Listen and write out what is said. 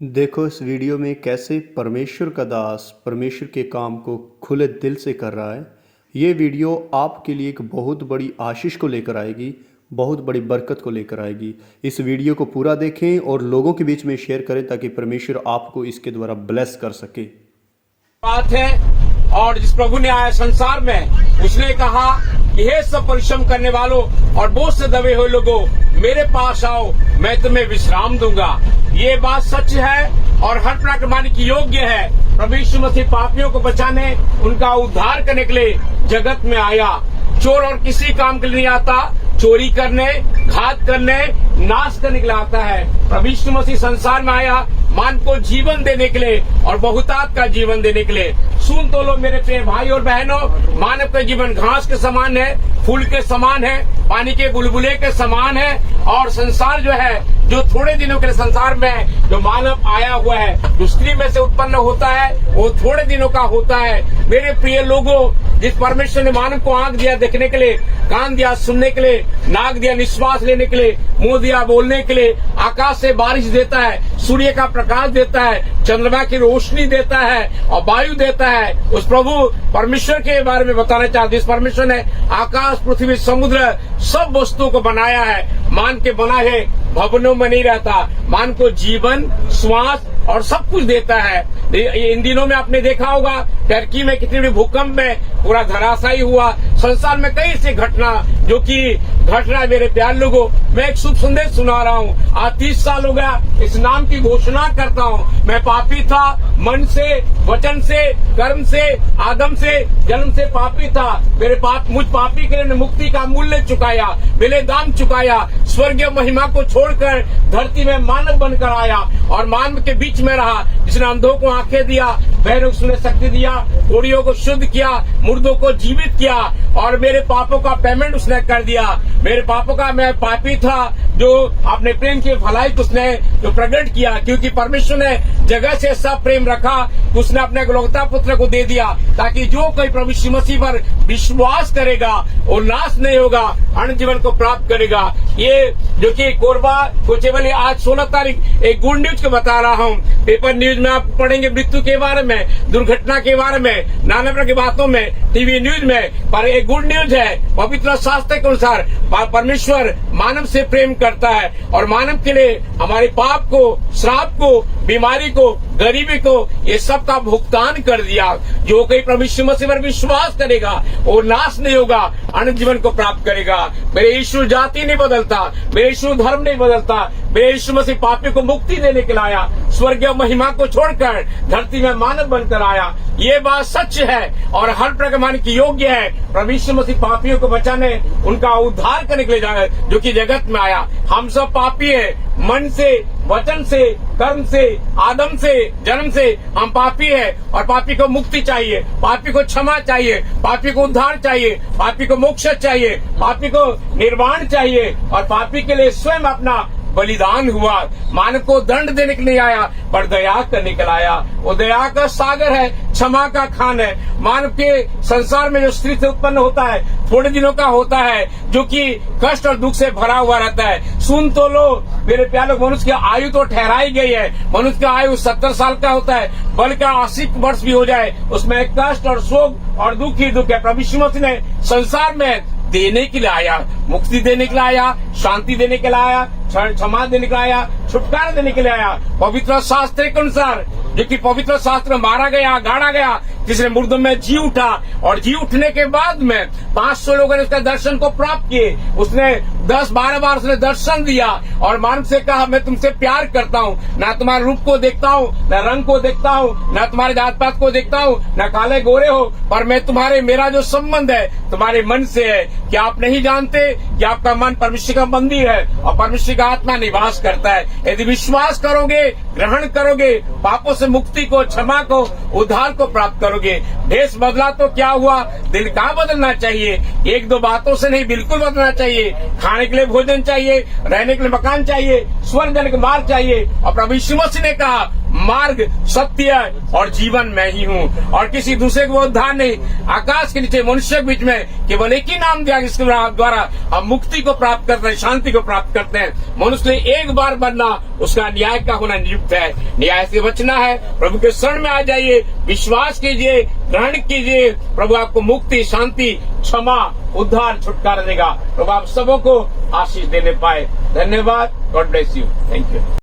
देखो इस वीडियो में कैसे परमेश्वर का दास परमेश्वर के काम को खुले दिल से कर रहा है। ये वीडियो आपके लिए एक बहुत बड़ी आशीष को लेकर आएगी, बहुत बड़ी बरकत को लेकर आएगी। इस वीडियो को पूरा देखें और लोगों के बीच में शेयर करें ताकि परमेश्वर आपको इसके द्वारा ब्लेस कर सके। बात है और जिस प्रभु ने आया संसार में उसने कहा कि हे सब परिश्रम करने वालों और बोझ से दबे हुए लोगों मेरे पास आओ, मैं तुम्हें विश्राम दूंगा। ये बात सच है और हर प्रकार मानने की योग्य है। प्रभु यीशु मसीह पापियों को बचाने, उनका उद्धार करने के लिए जगत में आया। चोर और किसी काम के लिए नहीं आता, चोरी करने, घात करने, नाश करने के लिए आता है। प्रभु यीशु मसीह संसार में आया मान को जीवन देने के लिए और बहुतायत का जीवन देने के लिए। सुन तो लो मेरे प्रिय भाई और बहनों, मानव का जीवन घास के समान है, फूल के समान है, पानी के बुलबुले के समान है। और संसार जो है, जो थोड़े दिनों के संसार में जो मानव आया हुआ है, जो स्त्री में से उत्पन्न होता है, वो थोड़े दिनों का होता है। मेरे प्रिय लोगों, जिस परमेश्वर ने मानव को आंख दिया देखने के लिए, कान दिया सुनने के लिए, नाक दिया निश्वास लेने के लिए, मुंह दिया बोलने के लिए, आकाश से बारिश देता है, सूर्य का प्रकाश देता है, चंद्रमा की रोशनी देता है और वायु देता है, उस प्रभु परमेश्वर के बारे में बताना चाहते हैं। इस परमेश्वर ने आकाश, पृथ्वी, समुद्र सब वस्तुओं को बनाया है। मान के बना है, भवनों में नहीं रहता। मान को जीवन, श्वास और सब कुछ देता है। इन दिनों में आपने देखा होगा टर्की में कितनी बड़ी भूकंप में पूरा धराशायी हुआ। संसार में कई ऐसी घटना जो कि घट रहा है। मेरे प्यार लोगों, मैं एक शुभ संदेश सुना रहा हूँ। आज 30 साल हो गया इस नाम की घोषणा करता हूँ। मैं पापी था, मन से, वचन से, कर्म से, आदम से, जन्म से पापी था। मेरे मुझ पापी के लिए मुक्ति का मूल्य चुकाया, मेरे दाम चुकाया, स्वर्गीय महिमा को छोड़कर धरती में मानव बनकर आया और मानव के बीच में रहा। जिसने अंधों को आंखें दिया, बहरों को सुनने शक्ति दिया, कोढ़ियों को शुद्ध किया, मुर्दों को जीवित किया और मेरे पापों का पेमेंट उसने कर दिया। मेरे पापों का, मैं पापी था, जो अपने प्रेम की भलाई को उसने जो प्रकट किया, क्योंकि परमेश्वर ने जगह से सब प्रेम रखा, उसने अपने इकलौता पुत्र को दे दिया ताकि जो कोई प्रभु यीशु मसीह पर विश्वास करेगा वो नाश नहीं होगा, अनंत जीवन को प्राप्त करेगा। ये जो कि कोरबा कोचेवली आज 16 तारीख एक गुड न्यूज को बता रहा हूँ। पेपर न्यूज में आप पढ़ेंगे मृत्यु के बारे में, दुर्घटना के बारे में, नाना प्रकार की बातों में, टीवी न्यूज में, पर एक गुड न्यूज है। पवित्र शास्त्र के अनुसार परमेश्वर मानव से प्रेम करता है और मानव के लिए हमारे पाप को, श्राप को, बीमारी को, गरीबी को, ये सब का भुगतान कर दिया। जो कोई प्रभु यीशु मसीह पर विश्वास करेगा वो नाश नहीं होगा, अनंत जीवन को प्राप्त करेगा। मेरे यीशु जाति नहीं बदलता, मेरे यीशु धर्म नहीं बदलता। मेरे यीशु मसीह पापी को मुक्ति देने के लिए आया, स्वर्गीय महिमा को छोड़कर धरती में मानव बनकर आया। ये बात सच है और हर प्रकार मानने की योग्य है। प्रभु यीशु मसीह पापियों को बचाने, उनका उद्धार करने के लिए जो कि जगत में आया। हम सब पापी है, मन से, वचन से, कर्म से, आदम से, जन्म से हम पापी है और पापी को मुक्ति चाहिए, पापी को क्षमा चाहिए, पापी को उद्धार चाहिए, पापी को मोक्ष चाहिए, पापी को निर्वाण चाहिए और पापी के लिए स्वयं अपना बलिदान हुआ। मानव को दंड देने के लिए आया पर दया करने के लिए आया। वो दया का सागर है, क्षमा का खान है। मानव के संसार में जो स्त्री से उत्पन्न होता है थोड़े दिनों का होता है, जो कि कष्ट और दुख से भरा हुआ रहता है। सुन तो लो मेरे प्यारे, मनुष्य की आयु तो ठहराई गई है। मनुष्य की आयु 70 साल का होता है, बल्कि 80 वर्ष भी हो जाए उसमें कष्ट और शोक और दुख ही दुख है। प्रभु यीशु मसीह ने संसार में देने के लिए आया, मुक्ति देने के लिए आया, शांति देने के लिए आया, क्षमा देने के लिए आया, छुटकारा देने के लिए आया। पवित्र शास्त्र के अनुसार, जो कि पवित्र शास्त्र में मारा गया, गाड़ा गया, जिसने मुर्दों में जी उठा और जी उठने के बाद में 500 लोगों ने उसका दर्शन को प्राप्त किए। उसने 10-12 बार उसने दर्शन दिया और मानव से कहा मैं तुमसे प्यार करता हूँ, ना तुम्हारे रूप को देखता हूँ, न रंग को देखता हूँ, न तुम्हारे जात पात को देखता हूँ, न काले गोरे हो, पर मैं तुम्हारे, मेरा जो संबंध है तुम्हारे मन से है। क्या आप नहीं जानते कि आपका मन परमेश्वर का मंदिर है और परमेश्वर का आत्मा निवास करता है। यदि विश्वास करोगे, ग्रहण करोगे, पापों से मुक्ति को, क्षमा को, उद्धार को प्राप्त करोगे। भेष बदला तो क्या हुआ, दिल का बदलना चाहिए। 1-2 बातों से नहीं, बिल्कुल बदलना चाहिए। खाने के लिए भोजन चाहिए, रहने के लिए मकान चाहिए, स्वर्ग जाने का मार्ग चाहिए। और प्रभु यीशु मसीह ने कहा मार्ग, सत्य और जीवन मैं ही हूँ, और किसी दूसरे को उद्धार नहीं। आकाश के नीचे मनुष्य के बीच में केवल एक ही नाम दिया जिसके द्वारा हम मुक्ति को प्राप्त करते हैं, शांति को प्राप्त करते हैं। मनुष्य ने एक बार बनना, उसका न्याय का होना नियुक्त है। न्याय से बचना है, प्रभु के शरण में आ जाइए, विश्वास कीजिए, ग्रहण कीजिए। प्रभु आपको मुक्ति, शांति, क्षमा, उद्धार, छुटकारा देगा। प्रभु आप सबों को आशीष देने पाए। धन्यवाद। God bless you. Thank you.